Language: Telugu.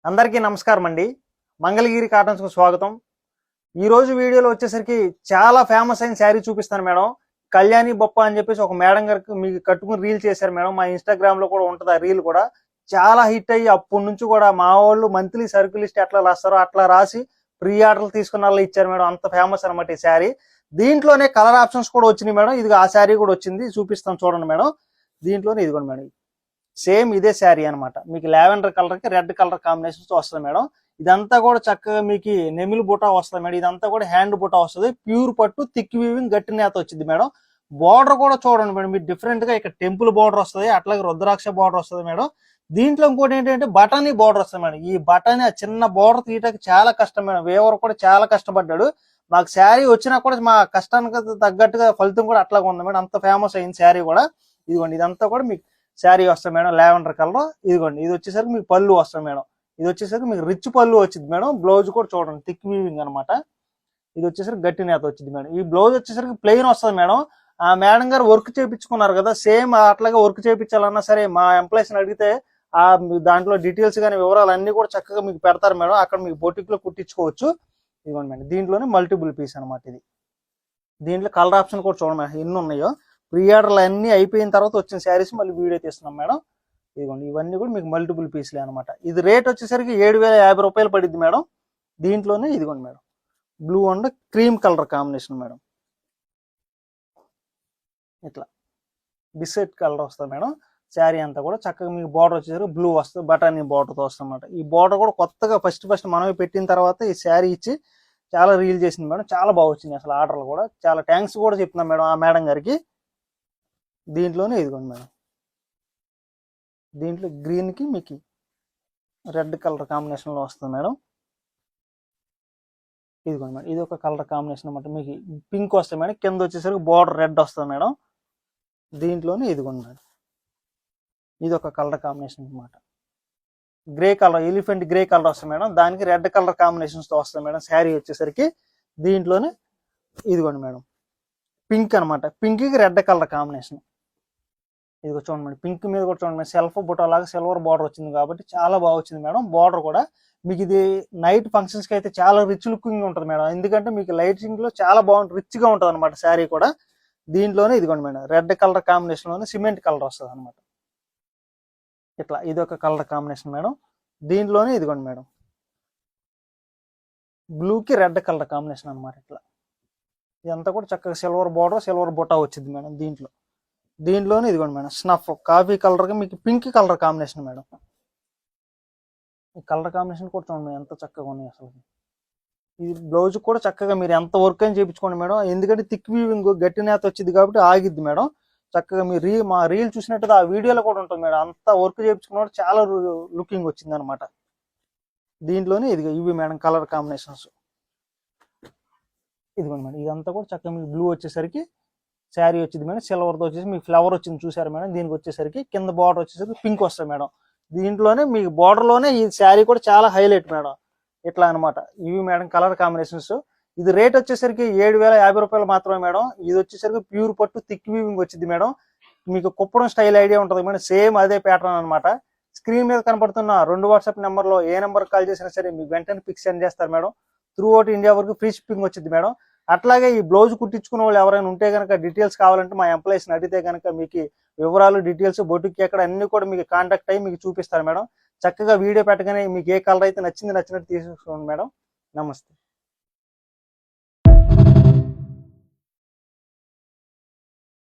అందరికీ నమస్కారం అండి. మంగళగిరి కాటన్స్ కు స్వాగతం. ఈ రోజు వీడియోలో వచ్చేసరికి చాలా ఫేమస్ అయిన శారీ చూపిస్తాను మేడం. కళ్యాణి బొప్ప అని చెప్పేసి ఒక మేడం గారికి మీకు కట్టుకుని రీల్ చేశారు మేడం. మా ఇన్స్టాగ్రామ్ లో కూడా ఉంటుంది ఆ రీల్ కూడా. చాలా హిట్ అయ్యి అప్పటి నుంచి కూడా మా వాళ్ళు మంత్లీ సర్కిల్ లిస్ట్ ఎట్లా రాస్తారో అట్లా రాసి ప్రీ ఆర్డర్లు తీసుకున్న వాళ్ళు ఇచ్చారు మేడం. అంత ఫేమస్ అనమాట ఈ శారీ. దీంట్లోనే కలర్ ఆప్షన్స్ కూడా వచ్చినాయి మేడం. ఇది ఆ శారీ కూడా వచ్చింది, చూపిస్తాను చూడండి మేడం. దీంట్లోనే ఇదిగోండి మేడం, సేమ్ ఇదే శారీ అనమాట. మీకు లావెండర్ కలర్ కి రెడ్ కలర్ కాంబినేషన్స్ వస్తుంది మేడం. ఇదంతా కూడా చక్కగా మీకు నెమిలి బుటా వస్తుంది మేడం. ఇదంతా కూడా హ్యాండ్ బుటా వస్తుంది. ప్యూర్ పట్టు థిక్ వీవింగ్ గట్టి నేత వచ్చింది మేడం. బార్డర్ కూడా చూడండి మేడం, మీరు డిఫరెంట్ గా ఇక్కడ టెంపుల్ బార్డర్ వస్తుంది, అట్లాగే రుద్రాక్ష బార్డర్ వస్తుంది మేడం. దీంట్లో ఇంకోటి ఏంటంటే బటానీ బార్డర్ వస్తుంది మేడం. ఈ బటానీ చిన్న బార్డర్ తీయడానికి చాలా కష్టం మేడం. వేవర్ కూడా చాలా కష్టపడ్డాడు. మాకు శారీ వచ్చినా కూడా మా కష్టానికి తగ్గట్టుగా ఫలితం కూడా అట్లాగా ఉంది మేడం. అంత ఫేమస్ అయింది శారీ కూడా. ఇదిగోండి, ఇదంతా కూడా మీకు శారీ వస్తుంది మేడం, లావెండర్ కలర్. ఇదిగోండి, ఇది వచ్చేసరికి మీకు పళ్ళు వస్తుంది మేడం. ఇది వచ్చేసరికి మీకు రిచ్ పళ్ళు వచ్చింది మేడం. బ్లౌజ్ కూడా చూడండి థిక్ వీవింగ్ అనమాట. ఇది వచ్చేసరికి గట్టి నేత వచ్చింది మేడం. ఈ బ్లౌజ్ వచ్చేసరికి ప్లెయిన్ వస్తుంది మేడం. ఆ మేడం గారు వర్క్ చేయించుకున్నారు కదా, సేమ్ అట్లాగే వర్క్ చేయించాలన్నా సరే మా ఎంప్లాయీస్ అడిగితే ఆ దాంట్లో డీటెయిల్స్ కానీ వివరాలు అన్ని కూడా చక్కగా మీకు పెడతారు మేడం. అక్కడ మీకు బొటిక్ లో కుట్టించుకోవచ్చు. ఇదిగోండి మేడం, దీంట్లోనే మల్టిపుల్ పీస్ అనమాట ఇది. దీంట్లో కలర్ ఆప్షన్ కూడా చూడండి మేడం ఎన్ని ఉన్నాయో. ప్రీ ఆర్డర్లు అన్ని అయిపోయిన తర్వాత వచ్చిన శారీస్ మళ్ళీ వీడియో తీస్తున్నాం మేడం. ఇదిగోండి, ఇవన్నీ కూడా మీకు మల్టిపుల్ పీస్లే అనమాట. ఇది రేట్ వచ్చేసరికి 7,050 రూపాయలు పడింది మేడం. దీంట్లోనే ఇదిగోండి madam, blue and cream colour combination madam. ఇట్లా బిస్కెట్ కలర్ వస్తుంది మేడం. శారీ అంతా కూడా చక్కగా మీకు బార్డర్ వచ్చేసరికి బ్లూ వస్తుంది, బటానీ బార్డర్తో వస్తుంది అనమాట. ఈ బార్డర్ కూడా కొత్తగా ఫస్ట్ మనమే పెట్టిన తర్వాత ఈ శారీ ఇచ్చి చాలా రీల్ చేసింది మేడం. చాలా బాగా వచ్చింది అసలు ఆర్డర్లు కూడా. చాలా థ్యాంక్స్ కూడా చెప్తున్నాం మేడం ఆ మేడం గారికి. దీంట్లోనే ఇదిగోండి మేడం, దీంట్లో గ్రీన్ కి మీకు రెడ్ కలర్ కాంబినేషన్ లో వస్తుంది మేడం. ఇదిగోండి మేడం, ఇది ఒక కలర్ కాంబినేషన్ అనమాట. మీకు పింక్ వస్తుంది మేడం, కింద వచ్చేసరికి బార్డర్ రెడ్ వస్తుంది మేడం. దీంట్లోనే ఇదిగోండి మేడం, ఇది ఒక కలర్ కాంబినేషన్ అనమాట. Grey colour, elephant grey colour వస్తుంది మేడం. దానికి రెడ్ కలర్ కాంబినేషన్స్ తో వస్తుంది మేడం శారీ వచ్చేసరికి. దీంట్లోనే ఇదిగోండి మేడం, పింక్ అనమాట. పింక్ కి రెడ్ కలర్ కాంబినేషన్. ఇది చూడండి మేడం, పింక్ మీద కూడా చూడండి మేడం, సెల్ఫ్ బుటా లాగా సిల్వర్ బార్డర్ వచ్చింది కాబట్టి చాలా బాగా వచ్చింది మేడం. బార్డర్ కూడా మీకు ఇది నైట్ ఫంక్షన్స్ కి అయితే చాలా రిచ్ లుకింగ్ ఉంటుంది మేడం. ఎందుకంటే మీకు లైటింగ్ లో చాలా బాగుంటుంది, రిచ్ గా ఉంటుంది అనమాట శారీ కూడా. దీంట్లోనే ఇదిగోండి మేడం, రెడ్ కలర్ కాంబినేషన్ లోనే సిమెంట్ కలర్ వస్తుంది అనమాట. ఇట్లా ఇది ఒక కలర్ కాంబినేషన్ మేడం. దీంట్లోనే ఇదిగోండి మేడం, బ్లూ కి రెడ్ కలర్ కాంబినేషన్ అనమాట. ఇట్లా ఇదంతా కూడా చక్కగా సిల్వర్ బార్డర్, సిల్వర్ బుటా వచ్చింది మేడం. దీంట్లోనే ఇదిగోండి మేడం, స్నఫ్ కాఫీ కలర్ కి మీకు పింక్ కలర్ కాంబినేషన్ మేడం. ఈ కలర్ కాంబినేషన్ కూడా చూడండి ఎంత చక్కగా ఉన్నాయి అసలు. ఇది బ్లౌజ్ కూడా చక్కగా మీరు ఎంత వర్క్ అని చేయించుకోండి మేడం. ఎందుకంటే థిక్ వీవింగ్ గట్టి నేత వచ్చింది కాబట్టి ఆగిద్ది మేడం. చక్కగా మీరు మా రీల్ చూసినట్టుగా ఆ వీడియోలో కూడా ఉంటుంది మేడం. అంత వర్క్ చేయించుకున్న చాలా లుకింగ్ వచ్చింది అనమాట. దీంట్లోనే ఇవి మేడం కలర్ కాంబినేషన్స్. ఇదిగోండి మేడం, ఇదంతా కూడా చక్కగా మీకు బ్లూ వచ్చేసరికి శారీ వచ్చింది మేడం. సిల్వర్తో వచ్చేసి మీకు ఫ్లవర్ వచ్చింది చూసారు మేడం. దీనికి వచ్చేసరికి కింద బార్డర్ వచ్చేసరికి పింక్ వస్తుంది మేడం. దీంట్లోనే మీకు బార్డర్ లోనే ఈ శారీ కూడా చాలా హైలైట్ మేడం. ఇట్లా అనమాట. ఇవి మేడం కలర్ కాంబినేషన్స్. ఇది రేట్ వచ్చేసరికి 7,050 రూపాయలు మాత్రమే మేడం. ఇది వచ్చేసరికి ప్యూర్ పట్టు థిక్ వీవింగ్ వచ్చింది మేడం. మీకు కుప్పడం స్టైల్ ఐడియా ఉంటుంది మేడం, సేమ్ అదే ప్యాటర్న్ అనమాట. స్క్రీన్ మీద కనపడుతున్న 2 వాట్సాప్ నెంబర్లో ఏ నెంబర్ కాల్ చేసినా సరే మీకు వెంటనే పిక్స్ సెండ్ చేస్తారు మేడం. త్రూ అవుట్ ఇండియా వరకు ఫ్రీ షిప్పింగ్ వచ్చింది మేడం. అట్లాగే ఈ బ్లౌజ్ కుట్టించుకున్న వాళ్ళు ఎవరైనా ఉంటే కనుక డీటెయిల్స్ కావాలంటే మా ఎంప్లాయీస్ అడిగితే కనుక మీకు వివరాలు, డీటెయిల్స్, బొటిక్ ఎక్కడ అన్ని కూడా మీకు కాంటాక్ట్ అయ్యి మీకు చూపిస్తారు మేడం. చక్కగా వీడియో పెట్టగానే మీకు ఏ కలర్ అయితే నచ్చినట్టు తీసుకోండి మేడం. నమస్తే.